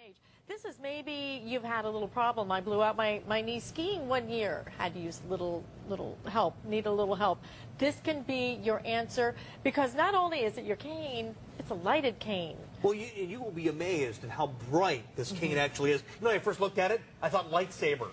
age. This is maybe you've had a little problem. I blew out my knee skiing one year. Had to use little help, need a little help. This can be your answer because not only is it your cane, it's a lighted cane. Well, you will be amazed at how bright this cane actually is. You know, when I first looked at it, I thought lightsaber.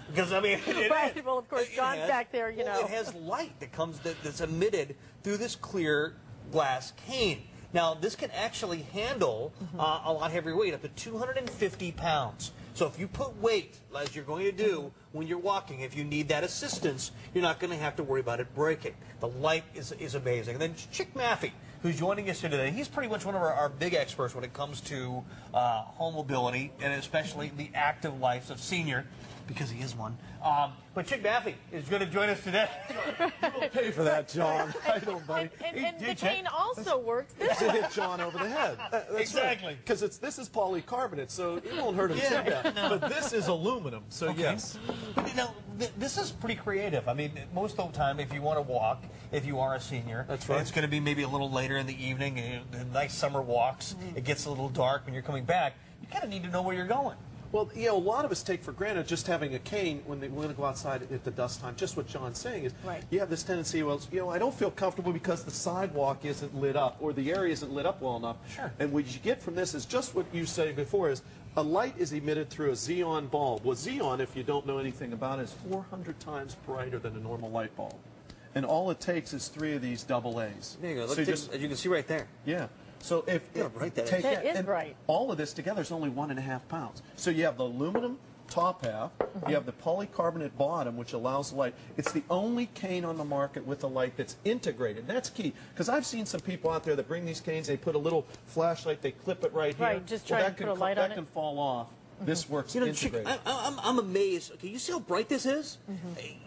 Because, I mean, right. Well, of course, John's back there, you know. It has light that comes, that's emitted through this clear glass cane. Now, this can actually handle a lot heavier weight, up to 250 pounds. So if you put weight, as you're going to do when you're walking, if you need that assistance, you're not going to have to worry about it breaking. The light is amazing. And then Chick Maffey, who's joining us here today, he's pretty much one of our big experts when it comes to home mobility, and especially the active lives of senior, because he is one. But Chick Maffey is going to join us today. You don't pay for that, John. I don't, buddy. And the cane also works. This to hit John over the head. That's exactly. Because this is polycarbonate, so it won't hurt him too bad. No. But this is aluminum, so yes. But you know, this is pretty creative. I mean, most of the time, if you want to walk, if you are a senior, that's right. It's going to be maybe a little later in the evening, nice summer walks. It gets a little dark when you're coming back. You kind of need to know where you're going. Well, you know, a lot of us take for granted just having a cane when they want to go outside at the dust time. Just what John's saying is, you have this tendency, well, you know, I don't feel comfortable because the sidewalk isn't lit up or the area isn't lit up well enough. Sure. And what you get from this is just what you said before is a light is emitted through a xenon bulb. Well, xenon, if you don't know anything about it, is 400 times brighter than a normal light bulb. And all it takes is 3 of these double A's. There you go. So as you can see right there. Yeah. So if that is bright. All of this together is only 1.5 pounds. So you have the aluminum top half, you have the polycarbonate bottom, which allows light. It's the only cane on the market with a light that's integrated. That's key, because I've seen some people out there that bring these canes, they put a little flashlight, they clip it right here. Right, just try to put a light on it. That can fall off. This works integrated. I'm amazed. Okay, you see how bright this is?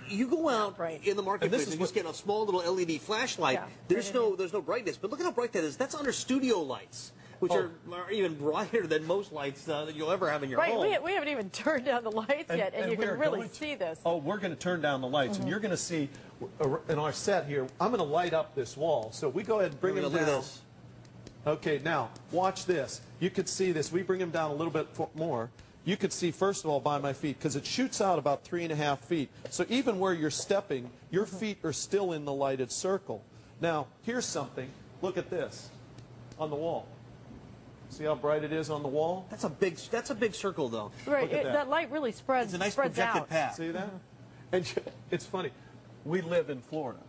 You go out in the marketplace and just get a small little LED flashlight. Yeah, there's no brightness, but look at how bright that is. That's under studio lights, which are even brighter than most lights that you'll ever have in your home. Right, we haven't even turned down the lights yet, and you can really see this. Oh, we're going to turn down the lights, and you're going to see in our set here, I'm going to light up this wall. So we go ahead and bring them down. Okay, now, watch this. You could see this. We bring them down a little bit more. You could see, first of all, by my feet, because it shoots out about 3.5 feet. So even where you're stepping, your feet are still in the lighted circle. Now, here's something. Look at this on the wall. See how bright it is on the wall? That's a big circle, though. Right, that light really spreads. It's a nice spreads projected out. path. See that? And it's funny. We live in Florida.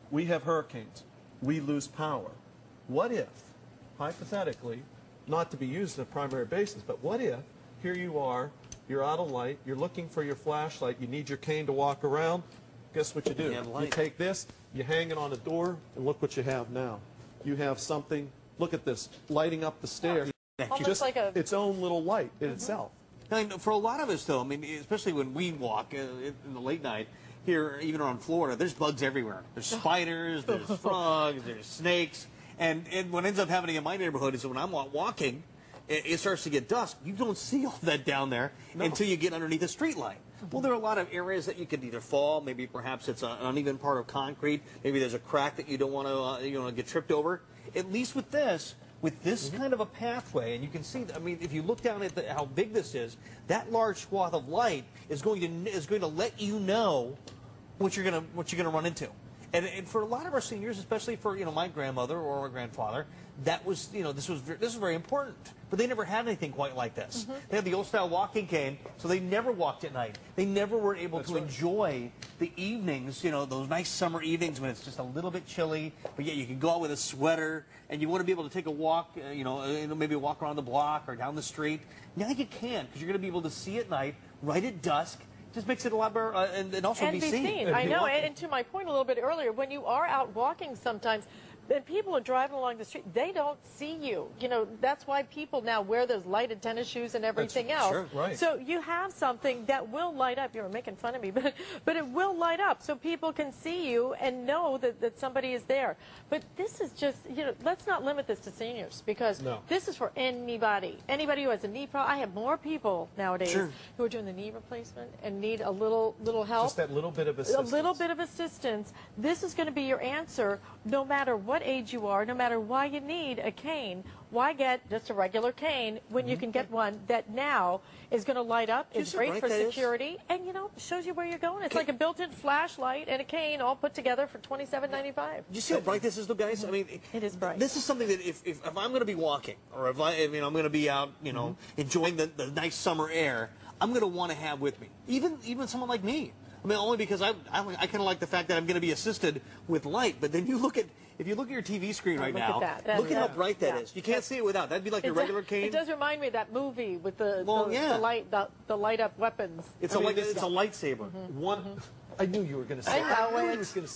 We have hurricanes. We lose power. What if, hypothetically, not to be used on a primary basis, but what if here you are, you're out of light, you're looking for your flashlight, you need your cane to walk around, guess what you do? You take this, you hang it on a door, and look what you have now. You have something, look at this, lighting up the stairs. Almost like its own little light in itself. Now, for a lot of us, though, I mean, especially when we walk in the late night, here, even around Florida, there's bugs everywhere. There's spiders, there's frogs, there's snakes. And what ends up happening in my neighborhood is that when I'm walking, it starts to get dusk. You don't see all that down there until you get underneath a street light. Well, there are a lot of areas that you could either fall, maybe perhaps it's an uneven part of concrete, maybe there's a crack that you don't want to get tripped over. At least with this kind of a pathway, and you can see, I mean, if you look down at how big this is, that large swath of light is going to let you know what you're going to run into. And for a lot of our seniors, especially for my grandmother or my grandfather, that was this was very important. But they never had anything quite like this. They had the old style walking cane, so they never walked at night. They never were able to enjoy the evenings, those nice summer evenings when it's just a little bit chilly, but yet you can go out with a sweater and you want to be able to take a walk, maybe walk around the block or down the street. Now you can, because you're going to be able to see at night, right at dusk. Just makes it a lot better, and also be seen. I know, and to my point a little bit earlier, when you are out walking sometimes, and people are driving along the street, they don't see you. That's why people now wear those lighted tennis shoes and everything else. Sure, right. So you have something that will light up. You're making fun of me, but it will light up so people can see you and know that somebody is there. But this is just, let's not limit this to seniors, because this is for anybody. Anybody who has a knee problem. I have more people nowadays who are doing the knee replacement and need a little help. Just that little bit of assistance. A little bit of assistance. This is going to be your answer no matter what what age you are, no matter why you need a cane, why get just a regular cane when you can get one that now is going to light up, is great for security, and, you know, shows you where you're going. It's like a built-in flashlight and a cane all put together for $27.95. Do you see how bright this is, though, guys? I mean, it is bright. This is something that if I'm going to be walking, or if I'm going to be out, you know, enjoying the nice summer air, I'm going to want to have with me. Even someone like me. I mean, only because I kind of like the fact that I'm going to be assisted with light. But then if you look at your TV screen right now, look at how bright that is. You can't see it without. That'd be like your regular cane. It does remind me of that movie with the light up weapons. It's a lightsaber. I knew you were going to say it.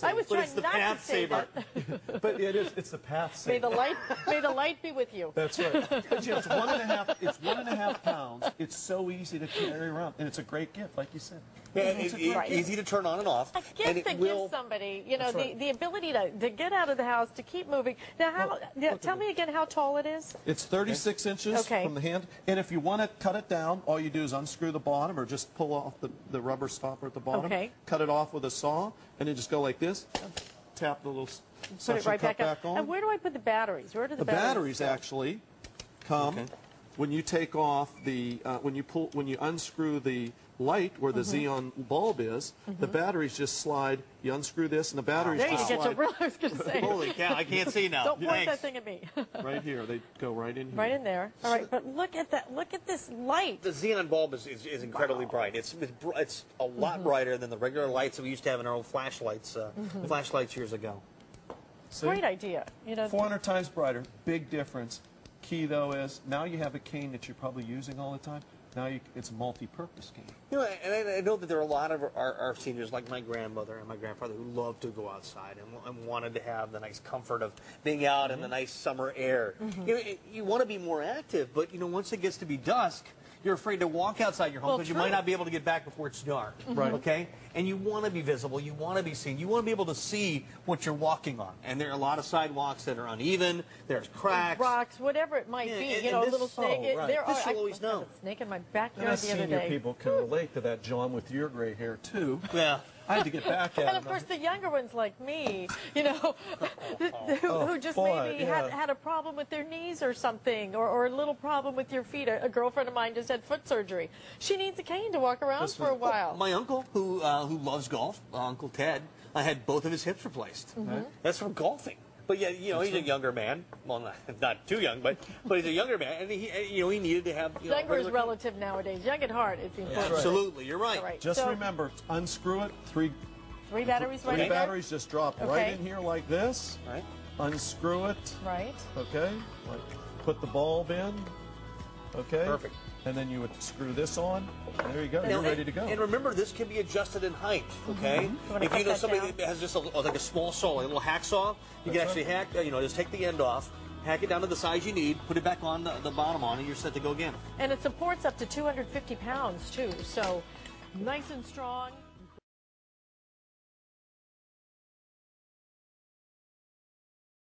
I was trying not to say that. But it's the path saver. May the light be with you. That's right. But, you know, it's 1.5 pounds. It's so easy to carry around, and it's a great gift, like you said. Yeah, it's easy to turn on and off. A gift that gives somebody, you know, the ability to get out of the house, to keep moving. Now, tell me again how tall it is. It's 36 inches from the hand, and if you want to cut it down, all you do is unscrew the bottom or just pull off the rubber stopper at the bottom, cut it off with a saw, and then just go like this, tap the little suction cup back on. And where do I put the batteries? Where do the batteries actually come when you take off the when you unscrew the light where the xenon bulb is. The batteries just slide. You unscrew this, and the batteries just slide. I was going to say. Holy cow! I can't see now. Don't point that thing at me. Right here, they go right in here. Right in there. All right, but look at that. Look at this light. The xenon bulb is incredibly bright. It's a lot brighter than the regular lights that we used to have in our old flashlights years ago. See? Great idea. You know, 400 times brighter. Big difference. Key though is now you have a cane that you're probably using all the time. Now it's a multi-purpose cane. You know, and I know that there are a lot of our seniors, like my grandmother and my grandfather, who love to go outside and wanted to have the nice comfort of being out in the nice summer air. You know, you want to be more active, but you know, once it gets to be dusk, you're afraid to walk outside your home because you might not be able to get back before it's dark. Right. Okay? And you want to be visible. You want to be seen. You want to be able to see what you're walking on. And there are a lot of sidewalks that are uneven. There's cracks. Rocks, whatever it might be. You know, a little snake. This you'll always know. A snake in my backyard the other day. Senior people can relate to that, John, with your gray hair, too. Yeah. I had to get back at it. And of course, the younger ones like me, you know, who just maybe had a problem with their knees or something, or a little problem with your feet. A girlfriend of mine just had foot surgery. She needs a cane to walk around for a while. My uncle, who loves golf, Uncle Ted, I had both of his hips replaced. That's from golfing. But yeah, you know, he's a younger man. Well, not too young, but he's a younger man, and he needed to have. Younger is relative nowadays. Young at heart is important. Yeah, absolutely, you're right. Just remember, unscrew it. Three batteries. Right. Three batteries just drop right in here like this. Right. Unscrew it. Right. Okay. Like, put the bulb in. Okay. Perfect. And then you would screw this on. There you go. You're ready to go. And remember, this can be adjusted in height. Okay. If you know somebody that has just like a small saw, like a little hacksaw, you can actually hack. You know, just take the end off, hack it down to the size you need, put it back on the bottom on, and you're set to go again. And it supports up to 250 pounds too. So nice and strong.